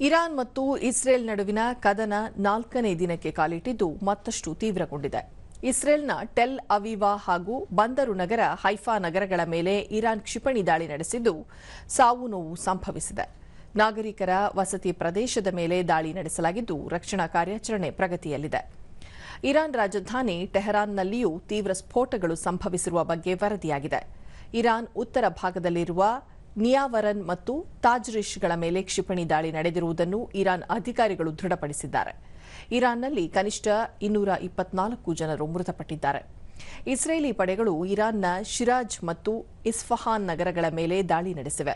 Iran ಮತ್ತು Israel ನಡುವಿನ ಕದನ 4ನೇ ದಿನಕ್ಕೆ ಕಾಲಿಟ್ಟಿದ್ದು ಮತ್ತಷ್ಟು ತೀವ್ರಗೊಂಡಿದೆ. ಇಸ್ರೇಲ್ನ ಟೆಲ್ ಅವೀವಾ ಹಾಗೂ ಬಂದರು ನಗರ ಹೈಫಾ ನಗರಗಳ ಮೇಲೆ ಇರಾನ್ ಕ್ಷಿಪಣಿ ದಾಳಿ ನಡೆಸಿದ್ದು ಸಾವು ನೋವು ಸಂಭವಿಸಿದೆ. ನಾಗರಿಕರ ವಸತಿ ಪ್ರದೇಶದ ಮೇಲೆ ದಾಳಿ ನಡೆಸಲಾಗಿದ್ದು ರಕ್ಷಣಾ ಕಾರ್ಯಾಚರಣೆ ಪ್ರಗತಿಯಲ್ಲಿದೆ. ಇರಾನ್ ರಾಜಧಾನಿ ಟೆಹರಾನ್ನಲ್ಲಿಯೂ ತೀವ್ರ ಸ್ಫೋಟಗಳು ಸಂಭವಿಸಿರುವ ಬಗ್ಗೆ ವರದಿಯಾಗಿದೆ. ಇರಾನ್ ಉತ್ತರ ಭಾಗದಲ್ಲಿರುವ ನಿಯಾವರನ್ ಮತ್ತು ತಾಜ್ರಿಶ್ಗಳ ಮೇಲೆ ಕ್ಷಿಪಣಿ ದಾಳಿ ನಡೆದಿರುವುದನ್ನು ಇರಾನ್ ಅಧಿಕಾರಿಗಳು ದೃಢಪಡಿಸಿದ್ದಾರೆ. ಇರಾನ್ನಲ್ಲಿ ಕನಿಷ್ಠ 224 ಜನರು ಮೃತಪಟ್ಟಿದ್ದಾರೆ. ಇಸ್ರೇಲಿ ಪಡೆಗಳು ಇರಾನ್ನ ಶಿರಾಜ್ ಮತ್ತು ಇಸ್ಫಹಾನ್ ನಗರಗಳ ಮೇಲೆ ದಾಳಿ ನಡೆಸಿವೆ.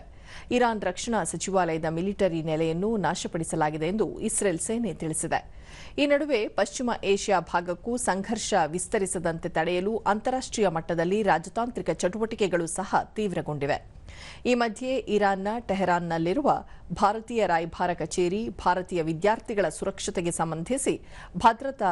ಇರಾನ್ ರಕ್ಷಣಾ ಸಚಿವಾಲಯದ ಮಿಲಿಟರಿ ನೆಲೆಯನ್ನು ನಾಶಪಡಿಸಲಾಗಿದೆ ಎಂದು ಇಸ್ರೇಲ್ ಸೇನೆ ತಿಳಿಸಿದೆ. ಈ ನಡುವೆ ಪಶ್ಚಿಮ ಏಷ್ಯಾ ಭಾಗಕ್ಕೂ ಸಂಘರ್ಷ ವಿಸ್ತರಿಸದಂತೆ ತಡೆಯಲು ಅಂತಾರಾಷ್ಟ್ರೀಯ ಮಟ್ಟದಲ್ಲಿ ರಾಜತಾಂತ್ರಿಕ ಚಟುವಟಿಕೆಗಳು ಸಹ ತೀವ್ರಗೊಂಡಿವೆ. ಈ ಮಧ್ಯೆ ಇರಾನ್ನ ಟೆಹರಾನ್ನಲ್ಲಿರುವ ಭಾರತೀಯ ರಾಯಭಾರ ಕಚೇರಿ ಭಾರತೀಯ ವಿದ್ಯಾರ್ಥಿಗಳ ಸುರಕ್ಷತೆಗೆ ಸಂಬಂಧಿಸಿ ಭದ್ರತಾ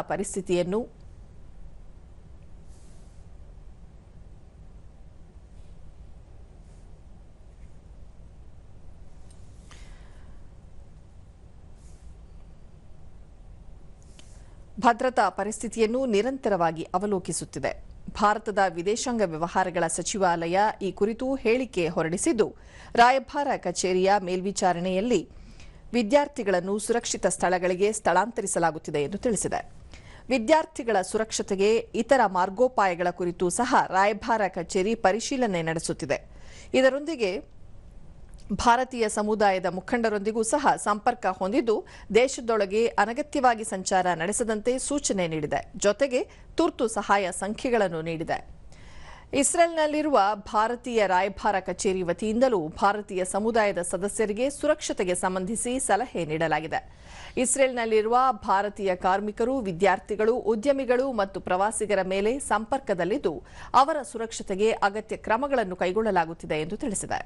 ಪರಿಸ್ಥಿತಿಯನ್ನು ನಿರಂತರವಾಗಿ ಅವಲೋಕಿಸುತ್ತಿದೆ. ಭಾರತದ ವಿದೇಶಾಂಗ ವ್ಯವಹಾರಗಳ ಸಚಿವಾಲಯ ಈ ಕುರಿತು ಹೇಳಿಕೆ ಹೊರಡಿಸಿದ್ದು, ರಾಯಭಾರ ಕಚೇರಿಯ ಮೇಲ್ವಿಚಾರಣೆಯಲ್ಲಿ ವಿದ್ಯಾರ್ಥಿಗಳನ್ನು ಸುರಕ್ಷಿತ ಸ್ಥಳಗಳಿಗೆ ಸ್ಥಳಾಂತರಿಸಲಾಗುತ್ತಿದೆ ಎಂದು ತಿಳಿಸಿದೆ. ವಿದ್ಯಾರ್ಥಿಗಳ ಸುರಕ್ಷತೆಗೆ ಇತರ ಮಾರ್ಗೋಪಾಯಗಳ ಕುರಿತು ಸಹ ರಾಯಭಾರ ಕಚೇರಿ ಪರಿಶೀಲನೆ ನಡೆಸುತ್ತಿದೆ. ಇದರೊಂದಿಗೆ ಭಾರತೀಯ ಸಮುದಾಯದ ಮುಖಂಡರೊಂದಿಗೂ ಸಹ ಸಂಪರ್ಕ ಹೊಂದಿದ್ದು ದೇಶದೊಳಗೆ ಅನಗತ್ಯವಾಗಿ ಸಂಚಾರ ನಡೆಸದಂತೆ ಸೂಚನೆ ನೀಡಿದೆ. ಜೊತೆಗೆ ತುರ್ತು ಸಹಾಯ ಸಂಖ್ಯೆಗಳನ್ನು ನೀಡಿದೆ. ಇಸ್ರೇಲ್ನಲ್ಲಿರುವ ಭಾರತೀಯ ರಾಯಭಾರ ಕಚೇರಿ ವತಿಯಿಂದಲೂ ಭಾರತೀಯ ಸಮುದಾಯದ ಸದಸ್ಯರಿಗೆ ಸುರಕ್ಷತೆಗೆ ಸಂಬಂಧಿಸಿ ಸಲಹೆ ನೀಡಲಾಗಿದೆ. ಇಸ್ರೇಲ್ನಲ್ಲಿರುವ ಭಾರತೀಯ ಕಾರ್ಮಿಕರು, ವಿದ್ಯಾರ್ಥಿಗಳು, ಉದ್ಯಮಿಗಳು ಮತ್ತು ಪ್ರವಾಸಿಗರ ಮೇಲೆ ಸಂಪರ್ಕದಲ್ಲಿದ್ದು ಅವರ ಸುರಕ್ಷತೆಗೆ ಅಗತ್ಯ ಕ್ರಮಗಳನ್ನು ಕೈಗೊಳ್ಳಲಾಗುತ್ತಿದೆ ಎಂದು ತಿಳಿಸಿದೆ.